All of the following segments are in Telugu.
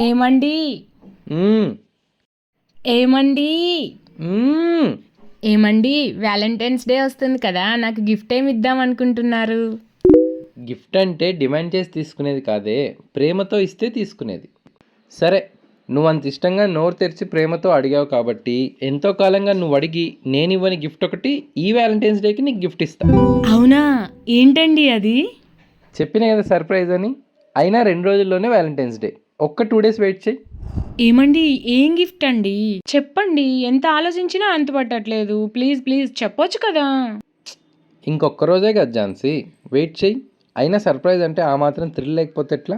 ఏమండి మ్మ్. ఏమండి మ్మ్. ఏమండి వ్యాలంటైన్స్ డే వస్తుంది కదా, నాకు గిఫ్ట్ ఏమి ఇద్దాం అనుకుంటున్నారు? గిఫ్ట్ అంటే డిమాండ్ చేసి తీసుకునేది కాదే, ప్రేమతో ఇస్తే తీసుకునేది. సరే, నువ్వు అంత ఇష్టంగా నోరు తెరిచి ప్రేమతో అడిగావు కాబట్టి ఎంతో కాలంగా నువ్వు అడిగి నేను ఇవ్వని గిఫ్ట్ ఒకటి ఈ వ్యాలంటైన్స్ డేకి నీకు గిఫ్ట్ ఇస్తా. అవునా? ఏంటండి అది? చెప్పిన కదా సర్ప్రైజ్ అని. అయినా 2 రోజుల్లోనే వ్యాలంటైన్స్ డే. ఒక్క 2 days వెయిట్ చేయి. ఏమండి ఏం గిఫ్ట్ అండి? చెప్పండి, ఎంత ఆలోచించినా అంత పట్టట్లేదు. ప్లీజ్ ప్లీజ్ చెప్పొచ్చు కదా. ఇంకొక రోజే కదా ఝాన్సీ, వెయిట్ చేయి. అయినా సర్ప్రైజ్ అంటే ఆ మాత్రం థ్రిల్ లేకపోతే ఎట్లా?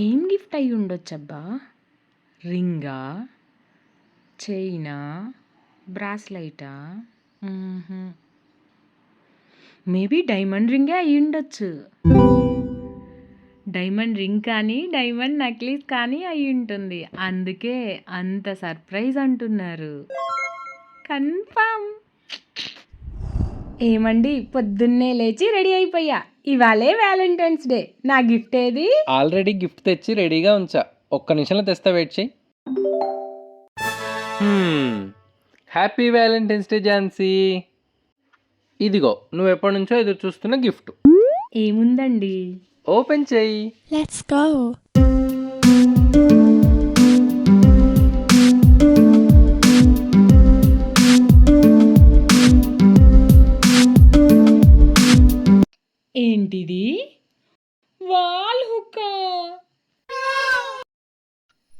ఏం గిఫ్ట్ అయి ఉండొచ్చబ్బా? రింగా, చైనా, బ్రాస్లైటా? మేబీ డైమండ్ రింగే అయి ఉండొచ్చు. డైమండ్ రింగ్ కానీ డైమండ్ నెక్లెస్ కానీ అయి ఉంటుంది. అందుకే అంత సర్ప్రైజ్ అంటున్నారు. కన్ఫామ్. ఏమండి పొద్దున్నే లేచి రెడీ అయిపోయా. ఇవాళే వ్యాలంటైన్స్ డే. నా గిఫ్ట్ ఏది? ఆల్రెడీ గిఫ్ట్ తెచ్చి రెడీగా ఉంచా. ఒక్క నిమిషంలో తెస్తా, వెయిట్ చేయి. Happy Valentine's day Jhansi. ఇదిగో నువ్వు ఎప్పటి నుంచో ఎదురు చూస్తున్న గిఫ్ట్. ఏముందండి? ఓపెన్ చేయి. Let's go. ఏంటిది? Wall hook.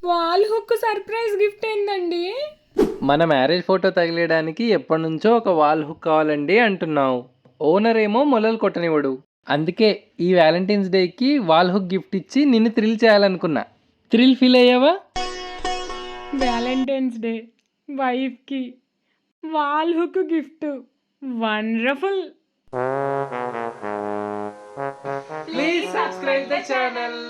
Wall hook surprise gift ఏందండి? మన మ్యారేజ్ ఫోటో తగిలేయడానికి ఎప్పటి నుంచో ఒక వాల్ హుక్ కావాలండి అంటున్నావు. ఓనర్ ఏమో మొలలు కొట్టనివ్వడు. అందుకే ఈ వ్యాలంటైన్స్ డేకి వాల్ హుక్ గిఫ్ట్ ఇచ్చి నిన్ను థ్రిల్ చేయాలనుకున్నా. థ్రిల్ ఫీల్ అయ్యావా? వ్యాలంటైన్స్ డే వైఫ్కి wall hook gift. Wonderful. Please subscribe the channel.